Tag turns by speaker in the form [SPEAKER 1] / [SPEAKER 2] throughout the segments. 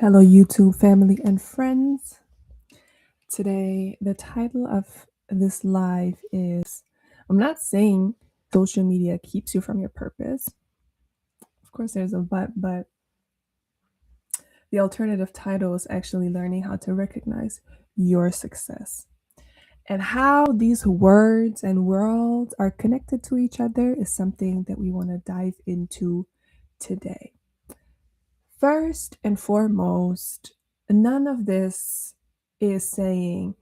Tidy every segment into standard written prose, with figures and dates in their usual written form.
[SPEAKER 1] Hello, YouTube family and friends. Today, the title of this live is I'm not saying social media keeps you from your purpose. Of course, there's a but the alternative title is actually learning how to recognize your success. And how these words and worlds are connected to each other is something that we want to dive into today. First and foremost, none of this is saying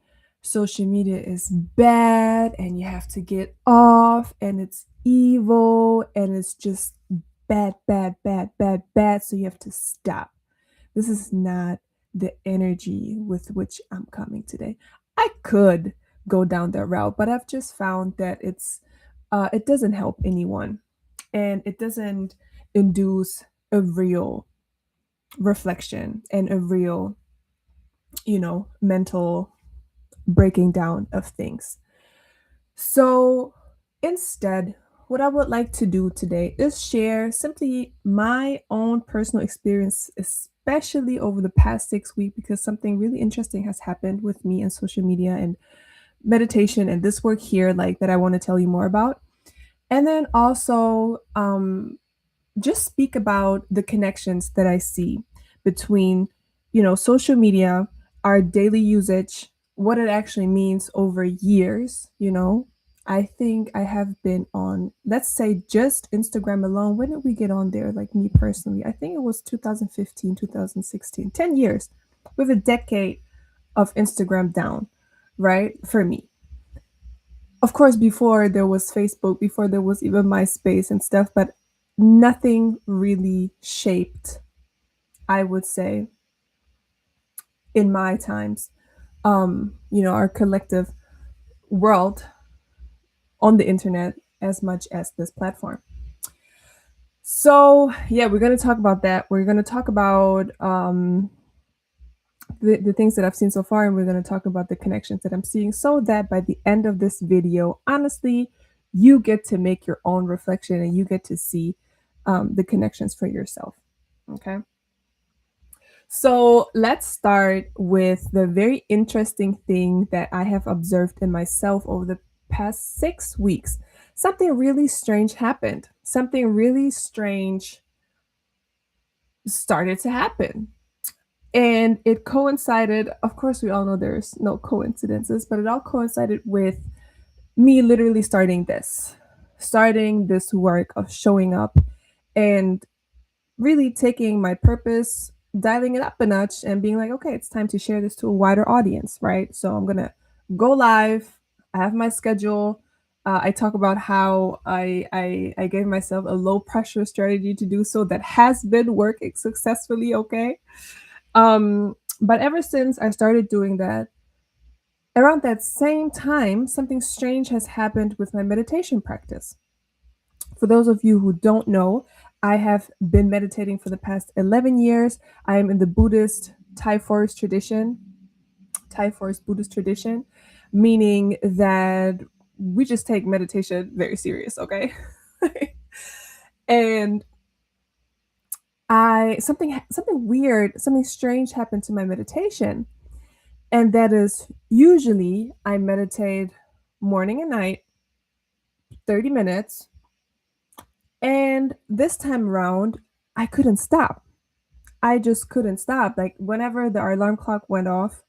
[SPEAKER 1] social media is bad and you have to get off and it's evil and it's just bad, bad, bad, bad, bad. So you have to stop. This is not the energy with which I'm coming today. I could go down that route, but I've just found that it doesn't help anyone and it doesn't induce a real reflection and a real, mental breaking down of things. So instead, what I would like to do today is share simply my own personal experience, especially over the past 6 weeks, because something really interesting has happened with me and social media and meditation and this work here, like that I want to tell you more about. And then also, just speak about the connections that I see between, social media, our daily usage, what it actually means over years. I think I have been on, let's say, just Instagram alone. When did we get on there? Like me personally, I think it was 2015, 2016, 10 years with a decade of Instagram down, right? For me. Of course, before there was Facebook, before there was even MySpace and stuff, but nothing really shaped, I would say, in my times, our collective world on the internet as much as this platform. So, yeah, we're going to talk about that. We're going to talk about the things that I've seen so far, and we're going to talk about the connections that I'm seeing so that by the end of this video, honestly, you get to make your own reflection and you get to see the connections for yourself. Okay. So let's start with the very interesting thing that I have observed in myself over the past 6 weeks. Something really strange happened. Something really strange started to happen. And it coincided, of course, we all know there's no coincidences, but it all coincided with me literally starting this work of showing up and really taking my purpose, dialing it up a notch, and being like, okay, it's time to share this to a wider audience, right? So I'm gonna go live. I have my schedule. I talk about how I gave myself a low pressure strategy to do so that has been working successfully. Okay, but ever since I started doing that, around that same time, something strange has happened with my meditation practice. For those of you who don't know, I have been meditating for the past 11 years. I am in the Buddhist Thai forest tradition, Thai forest Buddhist tradition, meaning that we just take meditation very serious, okay? And I something weird, something strange happened to my meditation, and that is usually I meditate morning and night, 30 minutes, and this time around I couldn't stop. I just couldn't stop. Like whenever the alarm clock went off,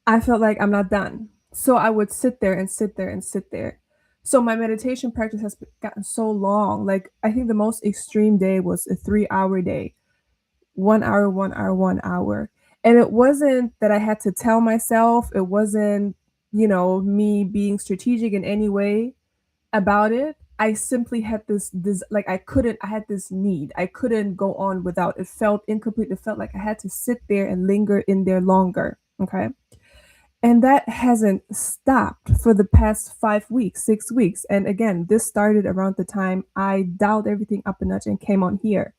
[SPEAKER 1] I felt like I'm not done. So I would sit there and sit there and sit there. So my meditation practice has gotten so long. Like I think the most extreme day was a 3 hour day, 1 hour, 1 hour, 1 hour. And it wasn't that I had to tell myself, it wasn't, me being strategic in any way about it. I simply had this like I had this need. I couldn't go on without. It felt incomplete. It felt like I had to sit there and linger in there longer. Okay. And that hasn't stopped for the past 5 weeks, 6 weeks. And again, this started around the time I dialed everything up a notch and came on here.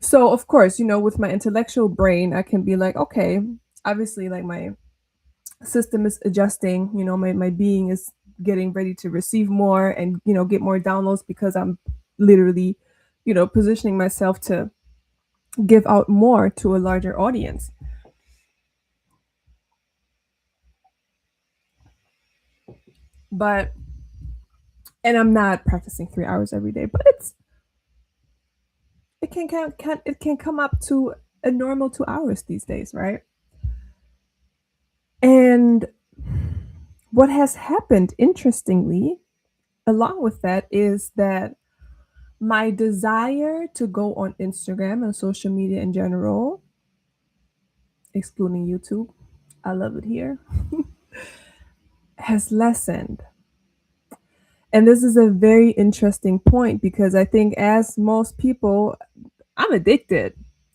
[SPEAKER 1] So of course, with my intellectual brain, I can be like, okay, obviously like my system is adjusting, my being is getting ready to receive more and get more downloads because I'm literally positioning myself to give out more to a larger audience. But and I'm not practicing 3 hours every day, but it can come up to a normal 2 hours these days, right? And what has happened, interestingly, along with that, is that my desire to go on Instagram and social media in general, excluding YouTube, I love it here, has lessened. And this is a very interesting point because I think, as most people, I'm addicted.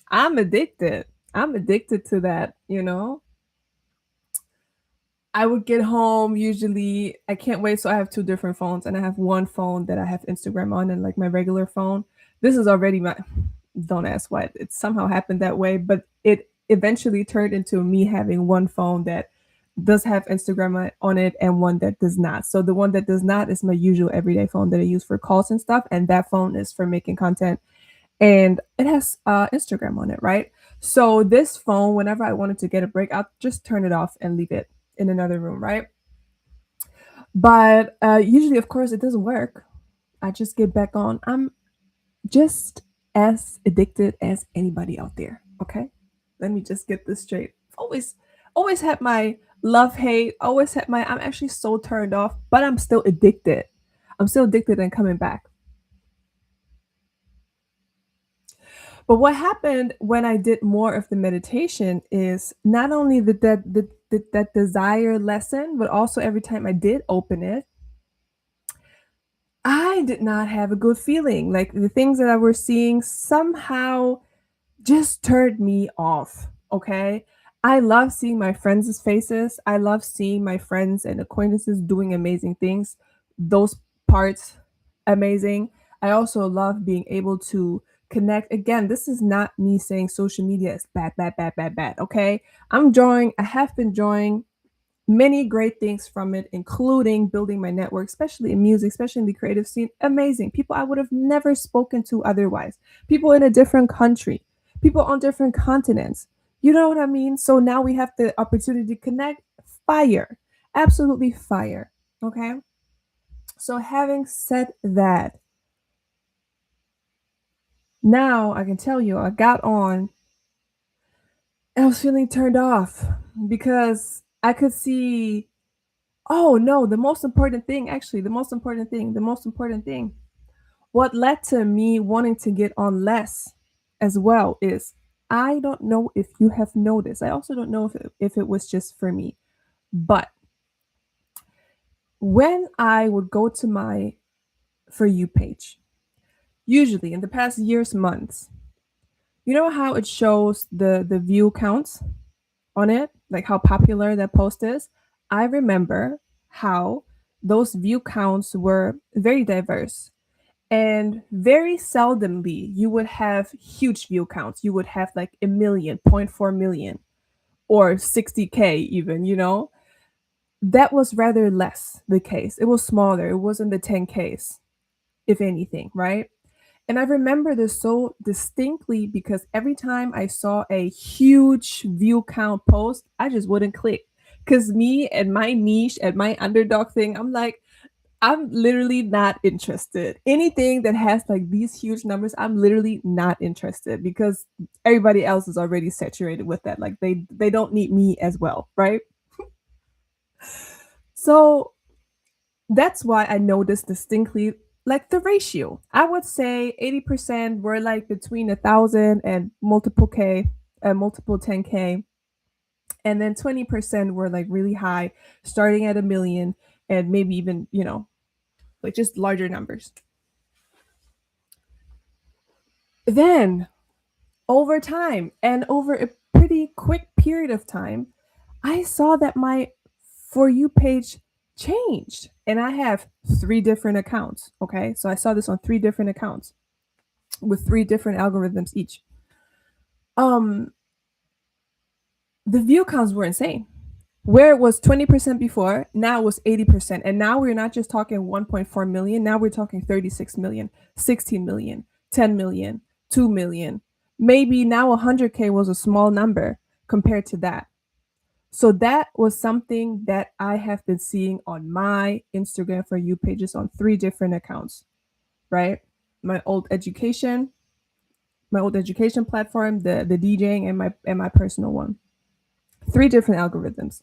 [SPEAKER 1] I'm addicted. I'm addicted to that, you know? I would get home usually. I can't wait. So I have two different phones, and I have one phone that I have Instagram on and like my regular phone. This is already my, don't ask why it somehow happened that way, but it eventually turned into me having one phone that does have Instagram on it and one that does not. So the one that does not is my usual everyday phone that I use for calls and stuff. And that phone is for making content, and it has Instagram on it, right? So this phone, whenever I wanted to get a break, I'll just turn it off and leave it in another room, right? But usually, of course, it doesn't work. I just get back on. I'm just as addicted as anybody out there. Okay, let me just get this straight. Always had my love hate. Always had my. I'm actually so turned off, but I'm still addicted. I'm still addicted and coming back. But what happened when I did more of the meditation is not only that desire lessen, but also every time I did open it, I did not have a good feeling. Like the things that I were seeing somehow just turned me off. Okay. I love seeing my friends' faces. I love seeing my friends and acquaintances doing amazing things. Those parts, amazing. I also love being able to connect. Again, this is not me saying social media is bad, bad, bad, bad, bad. Okay. I have been enjoying many great things from it, including building my network, especially in music, especially in the creative scene. Amazing. People I would have never spoken to otherwise. People in a different country, people on different continents. You know what I mean? So now we have the opportunity to connect. Fire. Absolutely fire. Okay. So having said that, now I can tell you I got on and I was feeling turned off because I could see, oh no, the most important thing, what led to me wanting to get on less as well is, I don't know if you have noticed. I also don't know if it was just for me, but when I would go to my For You page, usually in the past years, months, you know how it shows the view counts on it, like how popular that post is. I remember how those view counts were very diverse. And very seldomly, you would have huge view counts. You would have like a million, point 0.4 million, or 60K, even, you know? That was rather less the case. It was smaller. It wasn't the 10Ks, if anything, right? And I remember this so distinctly because every time I saw a huge view count post, I just wouldn't click. Because me and my niche and my underdog thing, I'm like, I'm literally not interested. Anything that has like these huge numbers, I'm literally not interested because everybody else is already saturated with that. Like they don't need me as well, right? So that's why I noticed distinctly like the ratio. I would say 80% were like between 1,000 and multiple K, multiple 10K. And then 20% were like really high, starting at a million and maybe even, like just larger numbers. Then over time and over a pretty quick period of time, I saw that my For You page changed. And I have three different accounts. Okay. So I saw this on three different accounts with three different algorithms each. Um, the view counts were insane. Where it was 20% before, now it was 80%. And now we're not just talking 1.4 million, now we're talking 36 million, 16 million, 10 million, 2 million. Maybe now 100K was a small number compared to that. So that was something that I have been seeing on my Instagram for you pages on three different accounts, right? My old education, my old education platform, the DJing, and my personal one. Three different algorithms.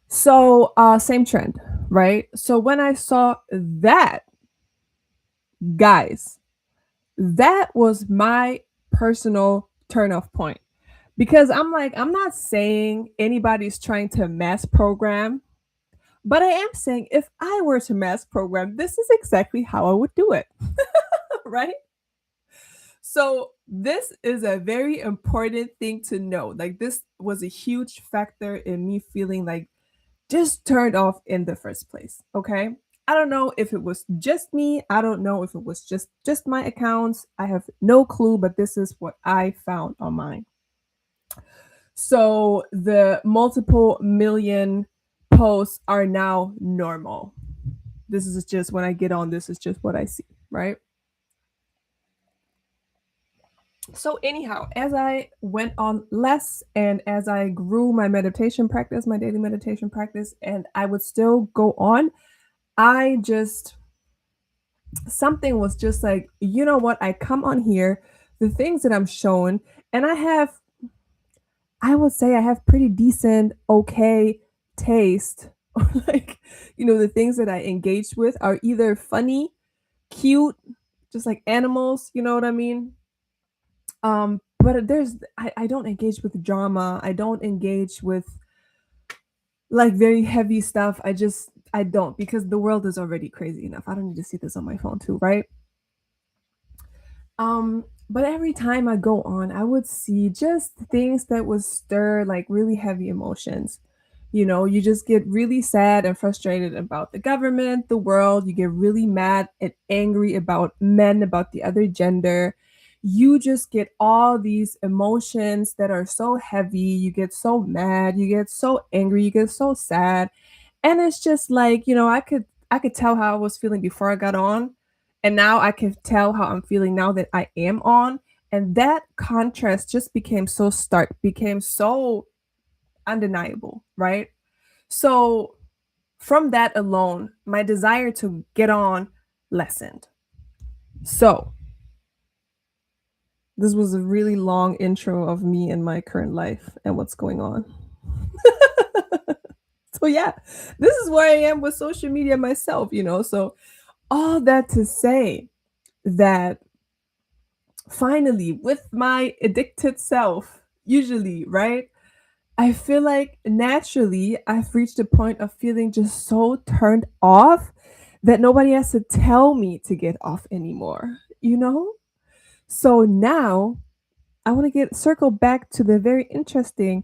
[SPEAKER 1] So same trend, right? So when I saw that, guys, that was my personal turn off point. Because I'm like, I'm not saying anybody's trying to mass program, but I am saying if I were to mass program, this is exactly how I would do it, right? So this is a very important thing to know. Like this was a huge factor in me feeling like just turned off in the first place, okay? I don't know if it was just me. I don't know if it was just my accounts. I have no clue, but this is what I found on mine. So the multiple million posts are now normal. This is just when I get on, this is just what I see, right? So, anyhow, as I went on less and as I grew my meditation practice, my daily meditation practice, and I would still go on, I just, something was just like, you know what? I come on here, the things that I'm showing, and I would say I have pretty decent, okay taste. Like, the things that I engage with are either funny, cute, just like animals, you know what I mean? But I don't engage with drama. I don't engage with like very heavy stuff. I don't because the world is already crazy enough. I don't need to see this on my phone too, right? But every time I go on, I would see just things that would stir like really heavy emotions. You just get really sad and frustrated about the government, the world. You get really mad and angry about men, about the other gender. You just get all these emotions that are so heavy. You get so mad, you get so angry, you get so sad. And it's just like, I could tell how I was feeling before I got on, and now I can tell how I'm feeling now that I am on. And that contrast just became so stark, became so undeniable, right? So from that alone, my desire to get on lessened. So this was a really long intro of me and my current life and what's going on. So yeah, this is where I am with social media myself. So all that to say that finally, with my addicted self, usually, right? I feel like naturally I've reached a point of feeling just so turned off that nobody has to tell me to get off anymore? So now I want to get circle back to the very interesting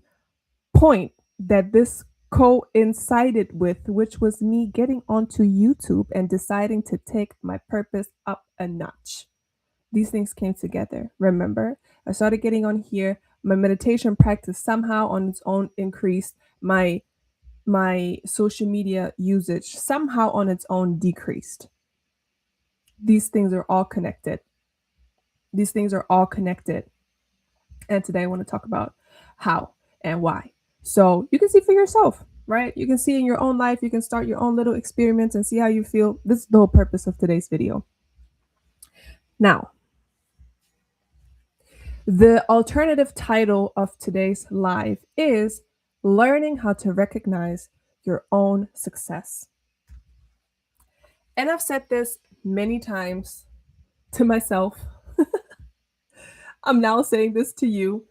[SPEAKER 1] point that this coincided with, which was me getting onto YouTube and deciding to take my purpose up a notch. These things came together. Remember, I started getting on here. My meditation practice somehow on its own increased. My social media usage somehow on its own decreased. These things are all connected. These things are all connected. And today I want to talk about how and why. So you can see for yourself, right? You can see in your own life. You can start your own little experiments and see how you feel. This is the whole purpose of today's video. Now, the alternative title of today's live is Learning How to Recognize Your Own Success. And I've said this many times to myself. I'm now saying this to you.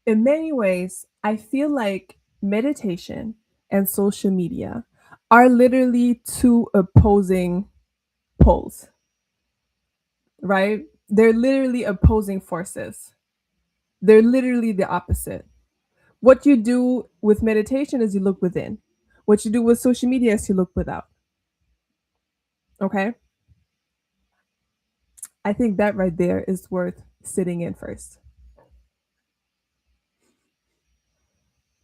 [SPEAKER 1] In many ways, I feel like meditation and social media are literally two opposing poles, right? They're literally opposing forces. They're literally the opposite. What you do with meditation is you look within. What you do with social media is you look without. Okay? I think that right there is worth sitting in first.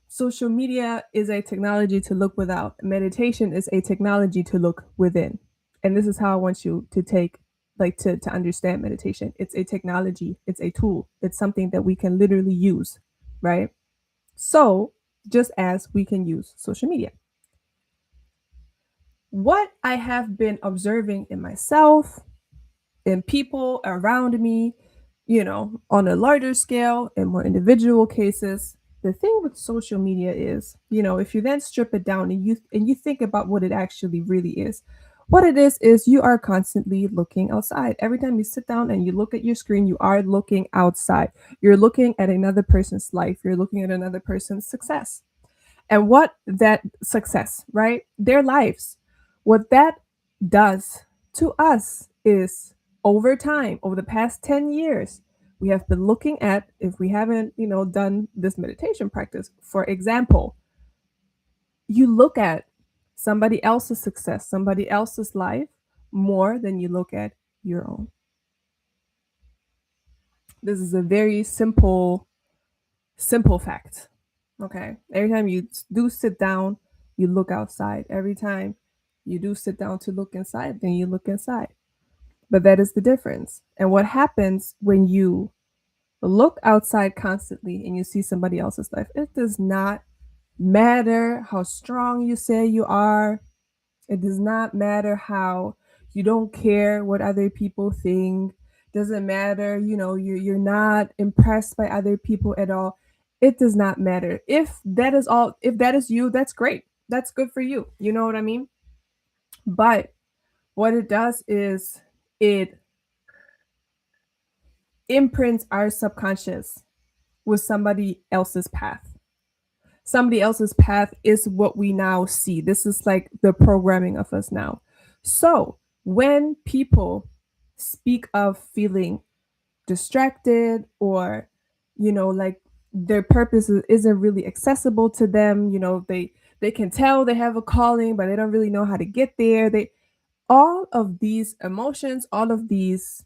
[SPEAKER 1] Social media is a technology to look without. Meditation is a technology to look within. And this is how I want you to take like to understand meditation. It's a technology, it's a tool, it's something that we can literally use, right? So, just as we can use social media. What I have been observing in myself, in people around me, on a larger scale and more individual cases, the thing with social media is, if you then strip it down and you think about what it actually really is, what it is you are constantly looking outside. Every time you sit down and you look at your screen, you are looking outside. You're looking at another person's life, you're looking at another person's success. And what that success, right? Their lives. What that does to us is over time, over the past 10 years, we have been looking at, if we haven't, done this meditation practice, for example, you look at somebody else's success, somebody else's life more than you look at your own. This is a very simple fact. Okay. Every time you do sit down, you look outside. Every time you do sit down to look inside, then you look inside. But that is the difference. And what happens when you look outside constantly and you see somebody else's life, it does not matter how strong you say you are. It does not matter how you don't care what other people think. Doesn't matter, you're not impressed by other people at all. It does not matter. If that is you, that's great. That's good for you. You know what I mean? But what it does is it imprints our subconscious with somebody else's path. Somebody else's path is what we now see. This is like the programming of us now. So when people speak of feeling distracted, or, like their purpose isn't really accessible to them, they can tell they have a calling, but they don't really know how to get there. They All of these emotions, all of these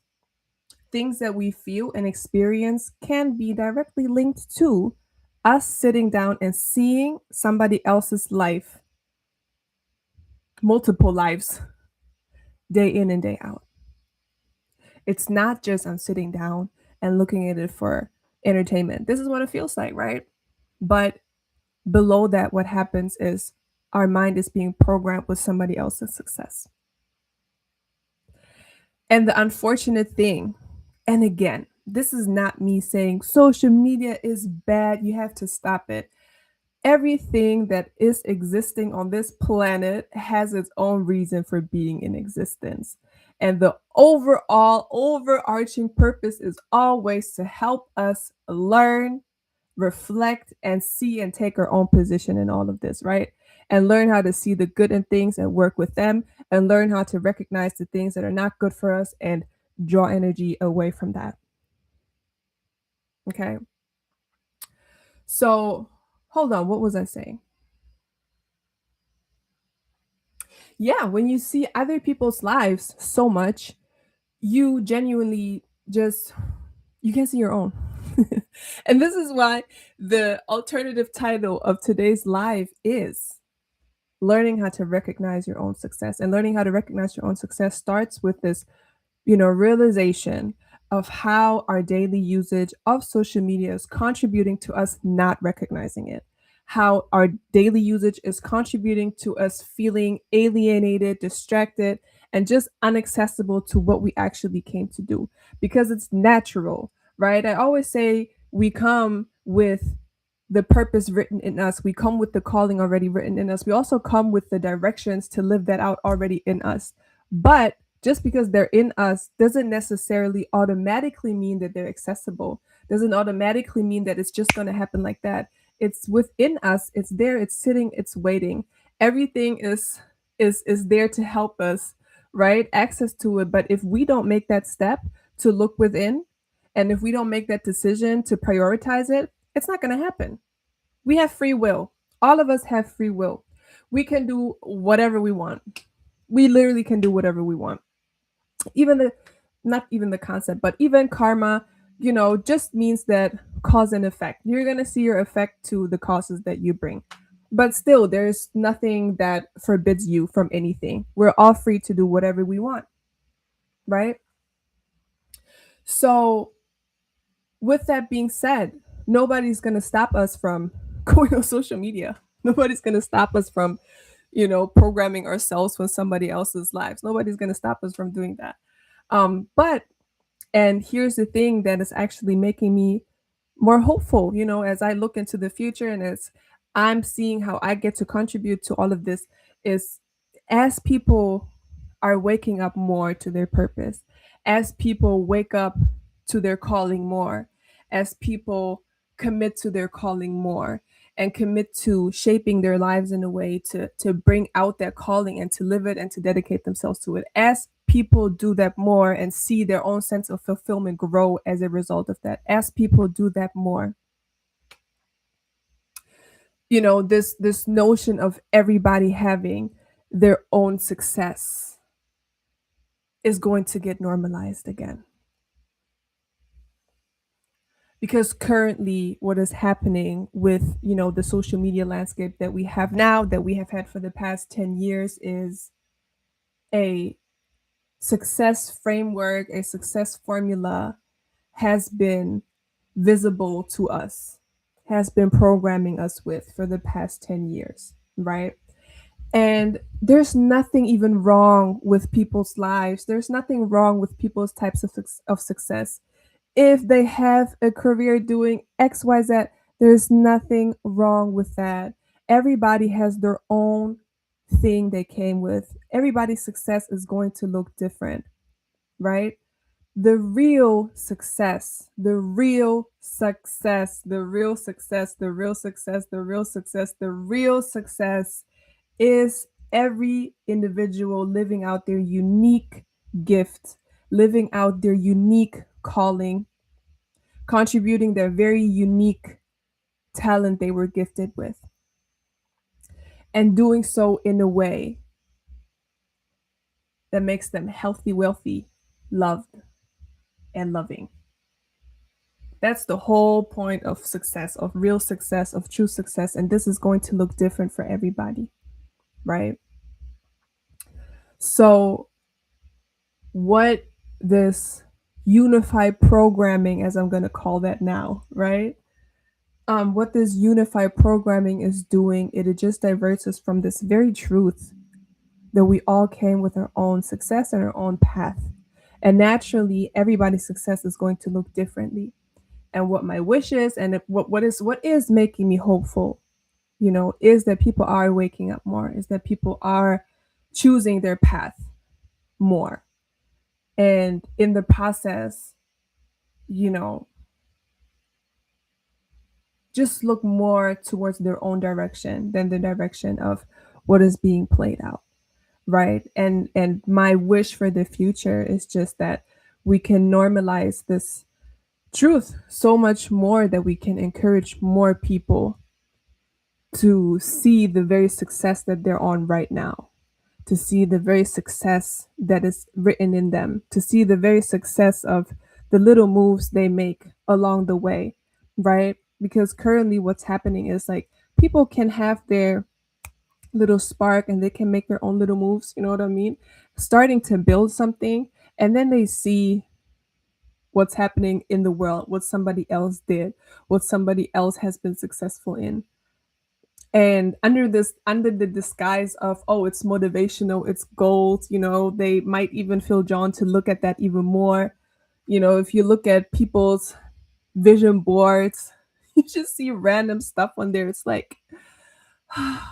[SPEAKER 1] things that we feel and experience can be directly linked to us sitting down and seeing somebody else's life, multiple lives, day in and day out. It's not just I'm sitting down and looking at it for entertainment. This is what it feels like, right? But below that, what happens is our mind is being programmed with somebody else's success. And the unfortunate thing, and again, this is not me saying social media is bad, you have to stop it. Everything that is existing on this planet has its own reason for being in existence. And the overall overarching purpose is always to help us learn, reflect, and see and take our own position in all of this, right? And learn how to see the good in things and work with them, and learn how to recognize the things that are not good for us and draw energy away from that. Okay. So, hold on, what was I saying? Yeah, when you see other people's lives so much, you genuinely just you can't see your own. And this is why the alternative title of today's live is learning how to recognize your own success. And learning how to recognize your own success starts with this, realization of how our daily usage of social media is contributing to us not recognizing it. How our daily usage is contributing to us feeling alienated, distracted, and just inaccessible to what we actually came to do, because it's natural, right? I always say we come with the purpose written in us. We come with the calling already written in us. We also come with the directions to live that out already in us. But just because they're in us doesn't necessarily automatically mean that they're accessible. Doesn't automatically mean that it's just going to happen like that. It's within us. It's there. It's sitting. It's waiting. Everything is there to help us, right? Access to it. But if we don't make that step to look within, and if we don't make that decision to prioritize it, it's not going to happen. We have free will. All of us have free will. We can do whatever we want. We literally can do whatever we want. Even the Not even the concept, but even karma, just means that cause and effect. You're going to see your effect to the causes that you bring. But still, there's nothing that forbids you from anything. We're all free to do whatever we want, right? So, with that being said, nobody's going to stop us from going on social media. Nobody's going to stop us from, programming ourselves for somebody else's lives. Nobody's going to stop us from doing that. But and here's the thing that is actually making me more hopeful, as I look into the future and as I'm seeing how I get to contribute to all of this is as people are waking up more to their purpose, as people wake up to their calling more, as people commit to their calling more and commit to shaping their lives in a way to bring out that calling and to live it and to dedicate themselves to it. As people do that more and see their own sense of fulfillment grow as a result of that, as people do that more, this notion of everybody having their own success is going to get normalized again. Because currently what is happening with, the social media landscape that we have now, that we have had for the past 10 years, is a success framework, a success formula has been visible to us, has been programming us with for the past 10 years, right? And there's nothing even wrong with people's lives. There's nothing wrong with people's types of success. If they have a career doing XYZ, there's nothing wrong with that. Everybody has their own thing they came with. Everybody's success is going to look different, right? The real success, the real success, the real success, the real success, the real success, the real success is every individual living out their unique gift, living out their unique calling, contributing their very unique talent they were gifted with, and doing so in a way that makes them healthy, wealthy, loved, and loving. That's the whole point of success, of real success, of true success. And this is going to look different for everybody, right? So, what this unified programming, as I'm going to call that now, right? What this unified programming is doing, it just diverts us from this very truth that we all came with our own success and our own path. And naturally, everybody's success is going to look differently. And what my wish is, and what is making me hopeful, is that people are waking up more, is that people are choosing their path more. And in the process, you know, just look more towards their own direction than the direction of what is being played out, right? And my wish for the future is just that we can normalize this truth so much more, that we can encourage more people to see the very success that they're on right now, to see the very success that is written in them, to see the very success of the little moves they make along the way, right? Because currently what's happening is like people can have their little spark and they can make their own little moves, you know what I mean? Starting to build something, and then they see what's happening in the world, what somebody else did, what somebody else has been successful in. And under the disguise of, oh, it's motivational, it's gold, they might even feel drawn to look at that even more. If you look at people's vision boards, you just see random stuff on there. It's like, under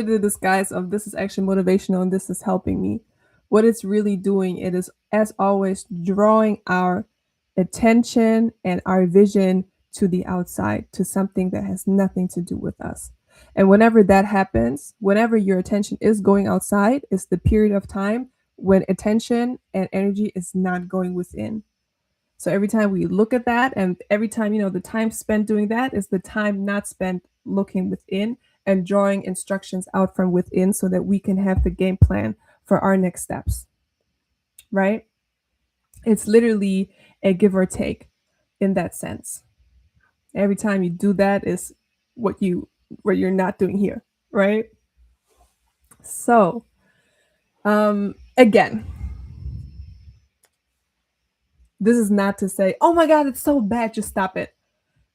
[SPEAKER 1] the disguise of this is actually motivational and this is helping me, what it's really doing, it is, as always, drawing our attention and our vision to the outside, to something that has nothing to do with us. And whenever that happens, whenever your attention is going outside, is the period of time when attention and energy is not going within. So every time we look at that, and every time, the time spent doing that is the time not spent looking within and drawing instructions out from within so that we can have the game plan for our next steps, right? It's literally a give or take in that sense. Every time you do that is what you're not doing here, right? So, again, This is not to say, oh my God, it's so bad, just stop it.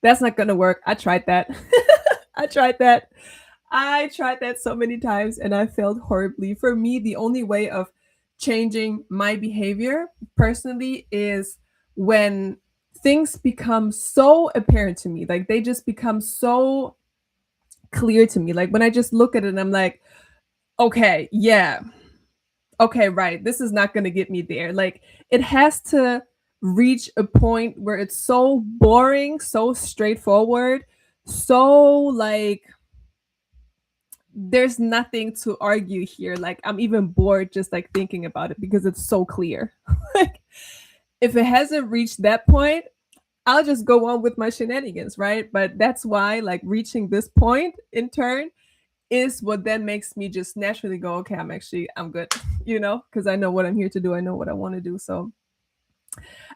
[SPEAKER 1] That's not gonna work. I tried that. I tried that. I tried that so many times and I failed horribly. For me, the only way of changing my behavior personally is when things become so apparent to me. Like they just become so clear to me. Like when I just look at it and I'm like, okay, yeah, okay, right. This is not going to get me there. Like it has to reach a point where it's so boring, so straightforward, so like there's nothing to argue here. Like I'm even bored just like thinking about it because it's so clear. Like if it hasn't reached that point, I'll just go on with my shenanigans, right? But that's why like reaching this point in turn is what then makes me just naturally go, okay, I'm good, because I know what I'm here to do. I know what I want to do. So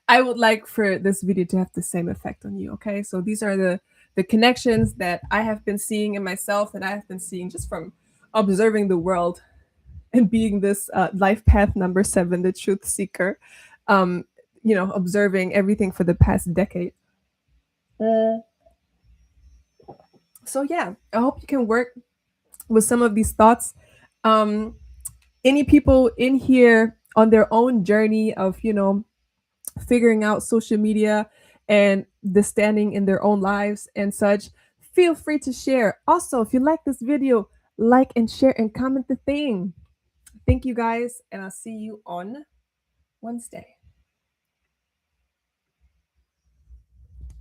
[SPEAKER 1] I would like for this video to have the same effect on you. Okay. So these are the connections that I have been seeing in myself, that I have been seeing just from observing the world and being this life path number 7, the truth seeker, um, observing everything for the past decade. So yeah, I hope you can work with some of these thoughts. Um, any people in here on their own journey of, figuring out social media and the standing in their own lives and such, feel free to share. Also, if you like this video, like and share and comment the thing. Thank you guys, and I'll see you on Wednesday.